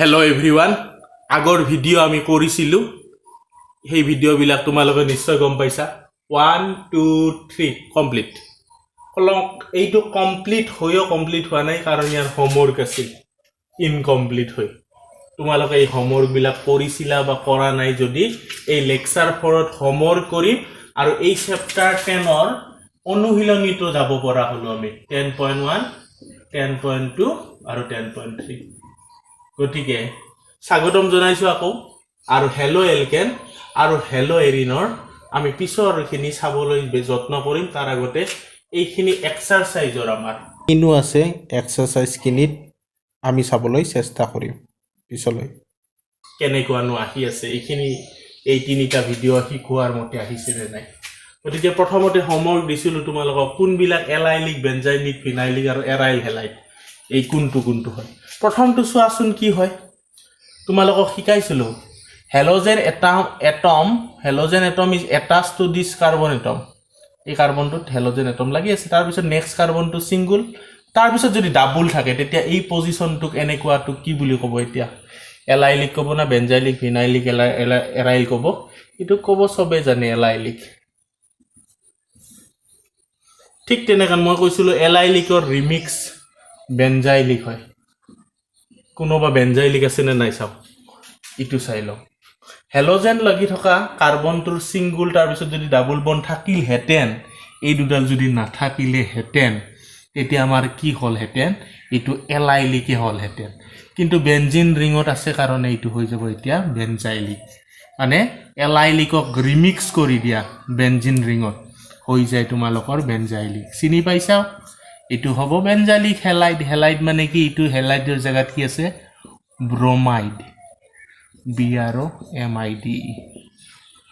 Hello everyone. আগৰ video আমি কৰিছিলো সেই ভিডিও বিলাক তোমালোকে নিশ্চয় গম পাইছা 1 2 3 কমপ্লিট কলক এইটো কমপ্লিট হোৱা নাই কাৰণ ইয়াৰ হোমৱৰ্ক আছিল ইনকমপ্লিট হৈ তোমালোকে এই হোমৱৰ্ক বিলাক কৰিছিলা বা কৰা নাই যদি এই লেকচাৰ 4ত হোমৱৰ্ক কৰি আৰু এই চেপ্টাৰ 10ৰ অনুশীলনীটো যাব পৰা হলো আমি 10.1 10.2 আৰু 10.3 গতিকে স্বাগতম জনাইছো আকৌ আৰু হেলো এলকেন আৰু হেলো এৰিনৰ আমি পিছৰখিনি চাবলৈ যত্ন কৰিম তাৰ আগতে এইখিনি এক্সাৰসাইজৰ আমাৰ কিনো আছে এক্সাৰসাইজ কিনিত আমি চাবলৈ চেষ্টা কৰিম পিছলৈ কেনেকুৱানো আহি আছে এইখিনি এই তিনিটা ভিডিও শিকোৱাৰ মতে আহিছে নে নাই গতিকে প্ৰথমতে হোমৱৰ্ক দিছিলো তোমালোকক কোনবিলাক এলাইলিক বেনজাইলিক ফিনাইলিক আৰু এৰাইল হেলাইট এই কোনটো হয় প্ৰথমটো চোৱাচোন কি হয় তোমালোকক শিকাইছিলো halogen atom is attached to this carbon atom এই কাৰ্বনটোত হেলোজেন এটম লাগি আছে তাৰ পিছত নেক্সট কাৰ্বনটো সিঙ্গল তাৰ পিছত যদি ডাবল থাকে তেতিয়া এই পজিশনটোক এনেকুৱাটো কি বুলি ক'ব এতিয়া এলাইলিক ক'ব না বেনজাইলিক ফিনাইলিক এৰাইল ক'ব এটো ক'ব সবে জানে এলাইলিক ঠিক তেনেকৈ মই কৈছিলো এলাইলিকৰ ৰিমিক্স বেনজাইলিক হয় কোনোবা বেনজাইলিক আছে নে নাই চাও ইটো চাই লও হেলোজেন লাগি থকা কাৰ্বনটোৰ সিঙ্গল তাৰ পিছত যদি ডাবল বন্ড থাকিল হেতেন এই দুডাল যদি নাথাকিলে হেতেন তেতিয়া আমাৰ কি হল হেতেন ইটো এলাইলিকে হল হেতেন কিন্তু বেনজিন ৰিঙত আছে কাৰণে ইটো হৈ যাব এতিয়া বেনজাইলিক মানে এলাইলিকক ৰিমিক্স কৰি দিয়া বেনজিন ৰিঙত হৈ যায় তোমালোকৰ বেনজাইলিক চিনি পাইছা ইটো হ'ব বেনজাইলিক হেলাইড মানে কি ইটো হেলাইডৰ জায়গাত কি আছে ব্ৰোমাইড BROMID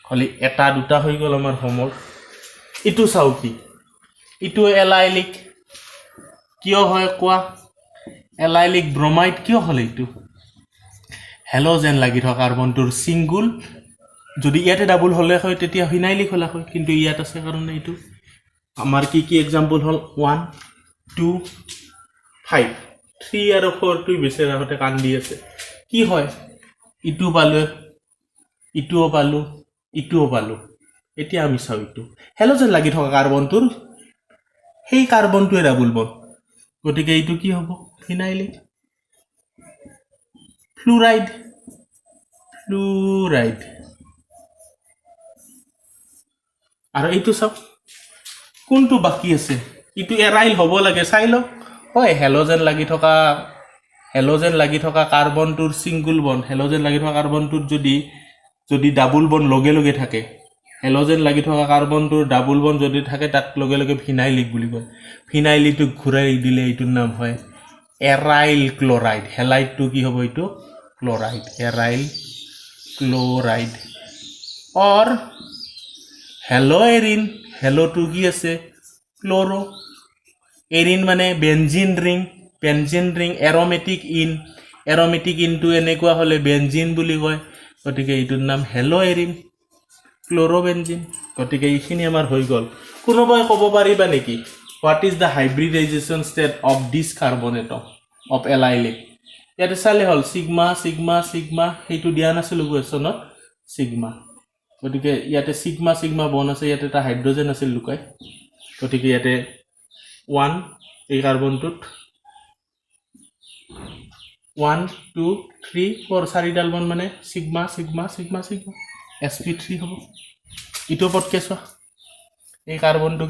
খালি এটা দুটা হৈ গল আমাৰ হোমৱৰ্ক ইটো চাও কি ইটো এলাইলিক কিয় হয় কোৱা এলাইলিক ব্ৰোমাইড কিয় হল ইটো হেলোজেন লাগি থকা কাৰ্বনটোৰ সিঙ্গল যদি ইয়াতে ডাবল হলে হয় তেতিয়া ফিনাইলিক হলা হয় কিন্তু ইয়াত আছে কাৰণে ইটো আমাৰ কি एग्जांपल হল 1 2 5 3 আৰু 4 টো বিচৰা হতে কান্দি আছে কি হয় ইটো পালো ইটোও পালো এতিয়া আমি চাও ইটো হেলোজেন লাগি থকা কাৰ্বনটোৰ সেই কাৰ্বনটোৱে ডাবল বন্ড গতিকে ইটো কি হ'ব ফিনাইলিক ফ্লুৰাইড আৰু এইটো চাও কোনটো বাকি আছে ইটো এৰাইল হ'ব লাগে চাই লও হয় হেলোজেন লাগি থকা কাৰ্বনটোৰ সিঙ্গল বন্ড হেলোজেন লাগি থকা কাৰ্বনটোৰ যদি ডাবল বন্ড লগে থাকে হেলোজেন লাগি থকা কাৰ্বনটোৰ ডাবল বন্ড যদি থাকে তাক লগে ফিনাইলিক বুলি কয় ফিনাইলিটো ঘূৰাই দিলে এইটোৰ নাম হয় এৰাইল ক্লোৰাইড হেলাইডটো কি হ'ব ইটো ক্লোৰাইড এৰাইল ক্লোৰাইড অৰ হেলো এৰিন হেলোটো কি আছে ক্লোৰো এৰিন মানে বেনজিন ৰিং এৰোমেটিক ইনটো এনেকুৱা হলে বেনজিন বুলি কয় গতিকে এইটোৰ নাম হেলো এৰিন ক্লোৰোবেনজিন গতিকে এইখিনি আমাৰ হৈ গল কোনোবাই ক'ব পাৰিবা নেকি what is the hybridisation state of this carbon atom of allylic ইয়াতে চালে হল সিগমা সেইটো দিয়া নাছিল কোৱেশ্যনত সিগমা গতিকে ইয়াতে সিগমা বন আছে ইয়াতে এটা হাইড্ৰোজেন আছিল লুকাই গতিকে ইয়াতে 1 এই কাৰ্বনটোত 1 2 3 4 চাৰিডাল বন মানে সিগমা sp3 হ'ব ইটো পটকে চোৱা এই কাৰ্বনটো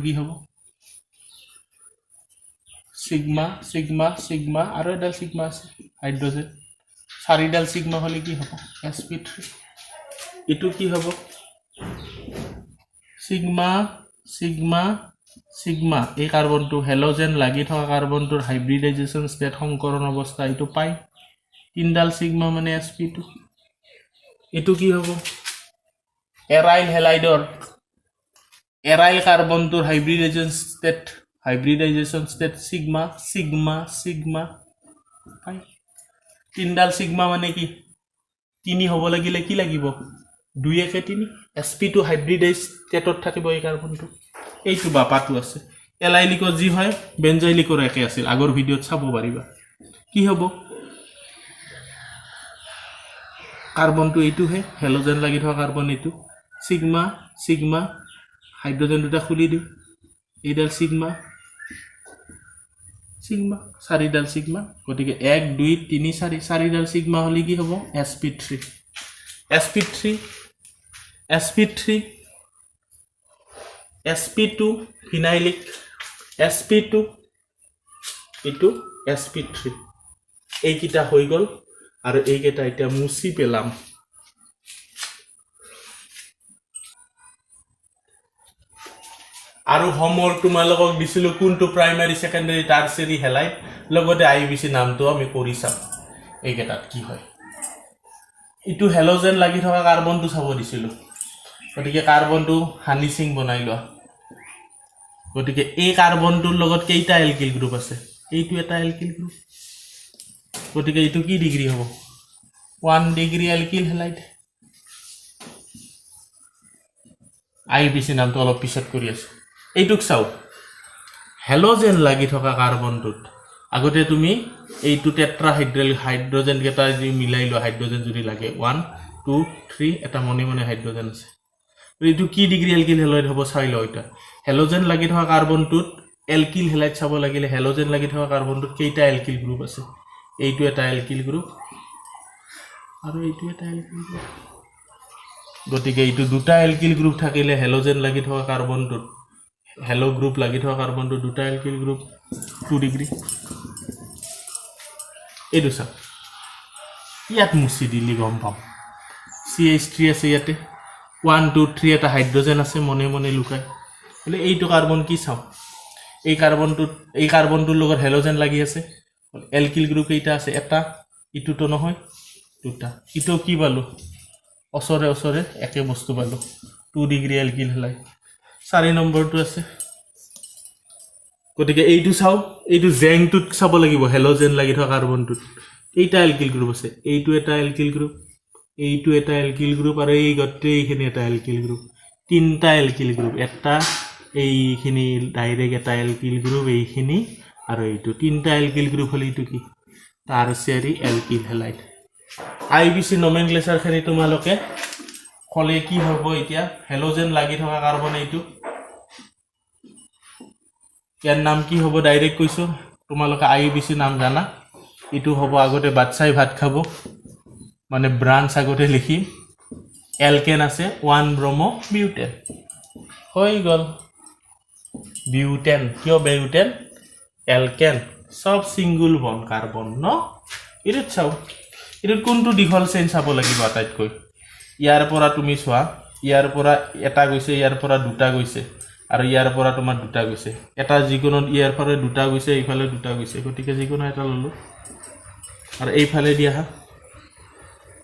কি হ'ব সিগমা আৰু এডাল সিগমা আছে হাইড্ৰোজেন চাৰিডাল সিগমা হলে কি হ'ব sp3 ইটো কি হ'ব সিগমা এই কাৰ্বনটো হেলোজেন লাগি থকা কাৰ্বনটোৰ হাইব্ৰিডাইজেশন ষ্টেট সংকৰণ অৱস্থা ইটো পাই তিনডাল সিগমা মানে sp2 ইটো কি হ'ব এৰাইল কাৰ্বনটোৰ হাইব্ৰিডাইজেশন ষ্টেট সিগমা পাই তিনডাল সিগমা মানে কি 3 হ'ব লাগিলে কি লাগিব 2 একে 3 sp2 হাইব্ৰিডাইজ ষ্টেটত থাকিব এই কাৰ্বনটো এইটো বাপাটো আছে এলাইলিকৰ যি হয় বেনজাইলিকৰ একে আছিল আগৰ ভিডিঅত চাব পাৰিবা কি হ'ব কাৰ্বনটো এইটোহে হেলোজেন লাগি থকা কাৰ্বন এইটো সিগমা সিগমা হাইড্ৰোজেন দুটা খুলি দিওঁ এইডাল সিগমা সিগমা চাৰিডাল সিগমা গতিকে 1 2 3 4 চাৰিডাল সিগমা হলে কি হ'ব sp3 sp3 sp3 sp2 ফিনাইলিক sp2 ইটো sp3 এইকিটা হৈ গল আৰু এইকেইটা এতিয়া মুছি পেলাম আৰু হোমৱৰ্ক তোমালোকক দিছিলো কোনটো প্ৰাইমাৰী সেকেন্ডাৰী টাৰসিয়াৰী হেলাইট লগতে আইবিসি নামটো আমি কৰি চাম এইকেইটাত কি হয় ইটো হেলোজেন লাগি থকা কাৰ্বনটো চাব দিছিলো গতিকে কাৰ্বনটো হানিসিং বনাই লোৱা গতিকে এই কাৰ্বনটোৰ লগত কেইটা এলকিল গ্ৰুপ আছে এইটো এটা এলকিল গ্ৰুপ গতিকে এইটো কি ডিগ্ৰী হ'ব 1 ডিগ্ৰী এলকিল হেলাইট আইবিসি নামটো অলপ পিছত কৰি আছে এইটুক চাও হেলোজেন লাগি থকা কাৰ্বনটোত আগতে তুমি এইটো টেট্ৰাহাইড্ৰেল হাইড্ৰোজেন কেটা যদি মিলাই লো হাইড্ৰোজেন যদি লাগে 1 2 3 এটা মনে মনে হাইড্ৰোজেন আছে এইটো কি ডিগ্ৰী এলকিল হেলাইট হ'ব চাই লো এটা হেলোজেন লাগি থকা কাৰ্বনটোত এলকিল হেলাইট চাব লাগিলে হেলোজেন লাগি থকা কাৰ্বনটোত কেইটা এলকিল গ্ৰুপ আছে এইটো এটা এলকিল গ্ৰুপ আৰু এইটো এটা এলকিল গ্ৰুপ গতিকে এইটো দুটা এলকিল গ্ৰুপ থাকিলে হেলোজেন লাগি থকা কাৰ্বনটোত হেলো গ্ৰুপ লাগি থকা কাৰ্বনটো দুটা এলকিল গ্ৰুপ 2 ডিগ্ৰী এইটো চাওক ইয়াত মুছি দিলি গম পাম CH3 আছে ইয়াতে 1 2 3 এটা হাইড্ৰোজেন আছে মনে মনে লুকাই বলে এইটো কাৰ্বন কি চাও এই কাৰ্বনটোৰ লগত হেলোজেন লাগি আছে এলকিল গ্ৰুপ এইটা আছে এটা ইটোটো নহয় দুটা ইটো কি পালো অসৰে অসৰে একে বস্তু পালো 2 ডিগ্ৰী এলকিল হেলাইট 4 নম্বৰটো আছে গতিকে এইটো চাও এইটো জেংটোত চাব লাগিব হেলোজেন লাগি থকা কাৰ্বনটোত এইটা এলকিল গ্ৰুপ আছে এইটো এটা এলকিল গ্ৰুপ এইটো এটা এলকিল গ্ৰুপ আৰু এই গটেইখিনি এটা এলকিল গ্ৰুপ তিনটা এলকিল গ্ৰুপ এটা এইখিনি ডাইৰেক্ট এটা এলকিল গ্ৰুপ এইখিনি আৰু এইটো তিনটা এলকিল গ্ৰুপ হলি এইটো কি টাৰসিয়াৰী এলকিল হেলাইট আইবিসি নমেনক্লেচাৰ খিনি তোমালোকে কলে কি হ'ব এতিয়া হেলোজেন লাগি থকা কাৰ্বন এইটো ইয়াৰ নাম কি হ'ব ডাইৰেক্ট কৈছো তোমালোকে আইবিসি নাম জানা ইটো হ'ব আগতে বাচ্চাই ভাত খাব মানে ব্ৰাঞ্চ আগতে লিখি এলকেন আছে 1 ব্ৰমো বিউটেন হৈ গল বিউটেন কিয় বিউটেন এলকেন সব সিঙ্গল বন্ড কাৰ্বন ন ইট চাও ইট কোনটো দীঘল চেইন চাব লাগিব আটাইতকৈ ইয়াৰ পৰা তুমি চোৱা ইয়াৰ পৰা এটা গৈছে ইয়াৰ পৰা দুটা গৈছে আৰু ইয়াৰ পৰা তোমাৰ দুটা গৈছে এটা যিকোনো ইয়াৰ পৰা দুটা গৈছে এইফালে দুটা গৈছে গতিকে যিকোনো এটা ললো আৰু এইফালে দিয়া হা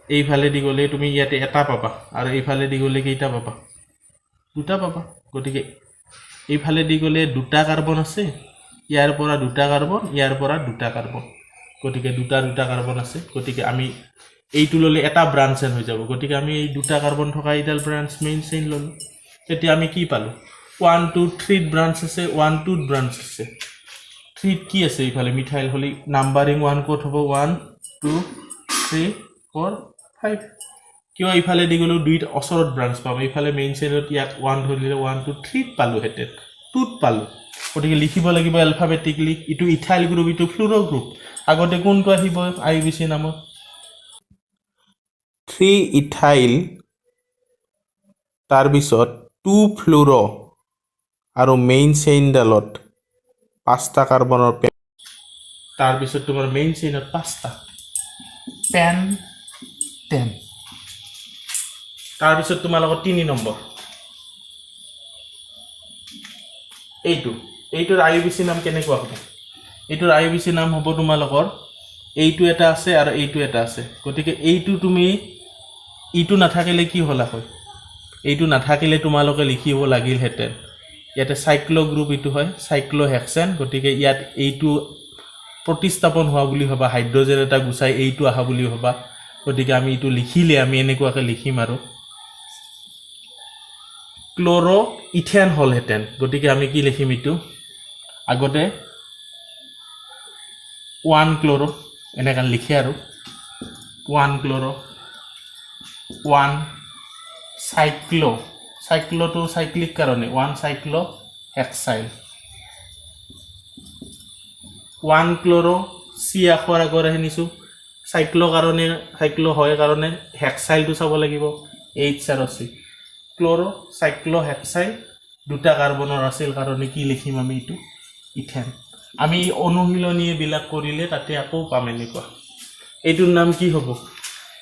এইফালে দি গলে তুমি ইয়াতে এটা পাবা আৰু এইফালে দি গলে কেইটা পাবা দুটা পাবা গতিকে এইফালে দি গলে দুটা কাৰ্বন আছে ইয়াৰ পৰা দুটা কাৰ্বন ইয়াৰ পৰা দুটা কাৰ্বন গতিকে দুটা কাৰ্বন আছে গতিকে আমি এইটো ললে এটা ব্ৰাঞ্চ হৈ যাব গতিকে আমি এই দুটা কাৰ্বন থকা ইডাল ব্ৰাঞ্চ মেইন চেইন ললো তেতিয়া আমি কি পালো 1 2 3 ব্ৰাঞ্চ আছে 1 2 ব্ৰাঞ্চ আছে 3 কি আছে ইফালে মিথাইল হলি নাম্বাৰিং 1 কোড হ'ব 1 2 3 4 5 কিয় ইফালে দি গলো দুইটা অসৰত ব্ৰাঞ্চ পাম ইফালে মেইন চেইনত ইয়াক 1 ধৰিলে 1 2 3 পালো হেতে 2 পালো গতিকে লিখিব লাগিব এলফাবেটিকলি ইটো ইথাইল গ্ৰুপ ইটো ফ্লুৰো গ্ৰুপ আগতে কোনটো আহিব আইবিসি নামত 3 ইথাইল তাৰ পিছত 2 ফ্লুৰো আৰু মেইন চেইনডালত 5টা কাৰ্বনৰ তাৰ পিছত তোমাৰ মেইন চেইনত 5টা পেন 10 তাৰ পিছত তোমাৰ লগত 3 নম্বৰ এইটোৰ আইবিসি নাম কেনেকুৱা হ'ব এইটোৰ আইবিসি নাম হ'ব তোমালোকৰ এইটো এটা আছে আৰু এইটো এটা আছে গতিকে এইটো তুমি ইটো নাথাকিলে কি হলা হয় এইটো নাথাকিলে তোমালোকে লিখিব লাগিল হেতেন ইয়াতে সাইক্লো গ্ৰুপ ইটো হয় সাইক্লোহেক্সেন গতিকে ইয়াত এইটো প্ৰতিস্থাপন হোৱা বুলি ভাবা হাইড্ৰোজেন এটা গুছাই এইটো আহা বুলি ভাবা গতিকে আমি ইটো লিখিলে আমি এনেকুৱাকে লিখিম আৰু ক্লোৰো ইথেন হল হেতেন গতিকে আমি কি লিখিম ইটো আগতে 1 ক্লোৰো এনেকৈ লিখে আৰু 1 ক্ল'ৰ 1 চাইক্লো চাইক্লোটো চাইক্লিক কাৰণে 1 চাইক্লো হেক্সাইল 1 ক্ল'ৰ চি আখৰ আগৰ আহিছোঁ চাইক্লো কাৰণে চাইক্লো হয় কাৰণে হেক্সাইলটো চাব লাগিব H আৰু C ক্ল'ৰ চাইক্লো হেক্সাইল দুটা কাৰ্বনৰ আছিল কাৰণে কি লিখিম আমি এইটো ইথেন আমি অনুশীলনীবিলাক কৰিলে তাতে আকৌ পাম এনেকুৱা এইটোৰ নাম কি হ'ব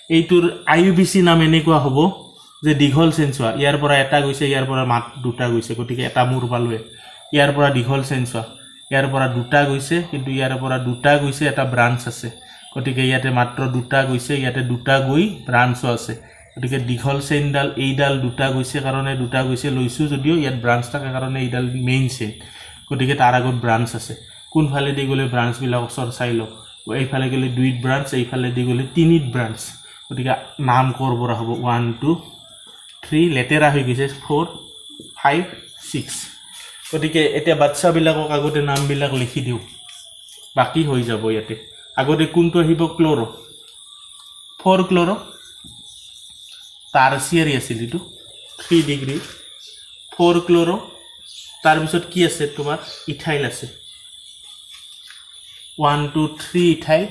এইটোৰ IUPAC নাম এনেকুৱা হ'ব যে দীঘল চেঞ্চুৱা ইয়াৰ পৰা এটা গৈছে ইয়াৰ পৰা মাত দুটা গৈছে গতিকে এটা মূৰ পালোৱে ইয়াৰ পৰা দীঘল চেঞ্চুৱা ইয়াৰ পৰা দুটা গৈছে কিন্তু ইয়াৰ পৰা দুটা গৈছে এটা ব্ৰাঞ্চ আছে গতিকে ইয়াতে মাত্ৰ দুটা গৈছে ইয়াতে দুটা গৈ ব্ৰাঞ্চো আছে গতিকে দীঘল চেইনডাল এইডাল দুটা গৈছে কাৰণে দুটা গৈছে লৈছোঁ যদিও ইয়াত ব্ৰাঞ্চ থাকে কাৰণে এইডাল মেইন চেইন গতিকে তাৰ আগত ব্ৰাঞ্চ আছে কোনফালে দি গ'লে ব্ৰাঞ্চবিলাক ওচৰ চাই লওক এইফালে গ'লে 2 ব্ৰাঞ্চ এইফালে দি গ'লে 3 ব্ৰাঞ্চ গতিকে নাম ক'ৰ পৰা হ'ব 1 2 3 লেটেৰা হৈ গৈছে 4 5 6 গতিকে এতিয়া বাচ্চাবিলাকক আগতে নামবিলাক লিখি দিওঁ বাকি হৈ যাব ইয়াতে আগতে কোনটো আহিব ক্ল'ৰ 4 ক্ল'ৰ টাৰ্চিয়াৰী আছিল এইটো 3 ডিগ্ৰী 4 ক্ল'ৰ তাৰপিছত কি আছে তোমাৰ ইথাইল আছে 1 2 3 ইথাইল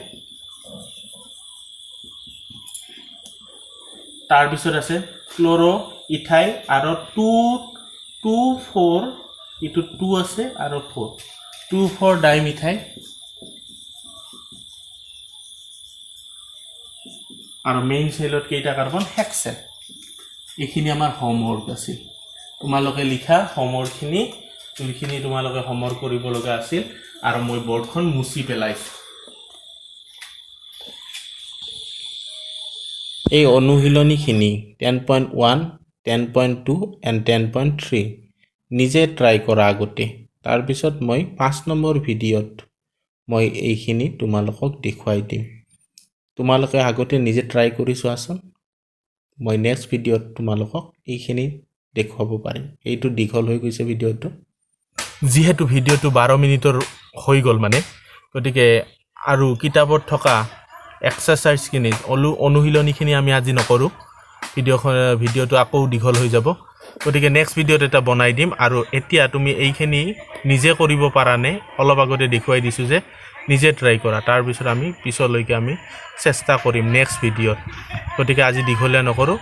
তাৰপিছত আছে ক্ল'ৰ ইথাইল আৰু 2 2 4 এইটো 2 আছে আৰু 4 2 4 ডাইমিথাইল আৰু মেইন চেলত কেইটা কাৰ্বন হেক্সেন এইখিনি আমাৰ হোমৱৰ্ক আছিল তোমালোকে লিখা হোমৱৰ্কখিনি এইখিনি তোমালোকে হোমৱৰ্ক কৰিব লগা আছিল আৰু মই বৰ্ডখন মুছি পেলাইছোঁ এই অনুশীলনীখিনি 10.1 10.2 and 10.3 নিজে ট্ৰাই কৰা আগতে তাৰপিছত মই 5 নম্বৰ ভিডিঅ'ত মই এইখিনি তোমালোকক দেখুৱাই দিম তোমালোকে আগতে নিজে ট্ৰাই কৰি চোৱাচোন মই নেক্সট ভিডিঅ'ত তোমালোকক এইখিনি দেখুৱাব পাৰিম এইটো দীঘল হৈ গৈছে ভিডিঅ'টো যিহেতু ভিডিঅ'টো 12 মিনিটৰ হৈ গ'ল মানে গতিকে আৰু কিতাপত থকা এক্সাৰচাইজখিনি অনুশীলনীখিনি আমি আজি নকৰোঁ ভিডিঅ'টো আকৌ দীঘল হৈ যাব গতিকে নেক্সট ভিডিঅ'ত এটা বনাই দিম আৰু এতিয়া তুমি এইখিনি নিজে কৰিব পাৰানে অলপ আগতে দেখুৱাই দিছোঁ যে নিজে ট্ৰাই কৰা তাৰপিছত আমি পিছলৈকে আমি চেষ্টা কৰিম নেক্সট ভিডিঅ'ত গতিকে আজি দীঘলীয়া নকৰোঁ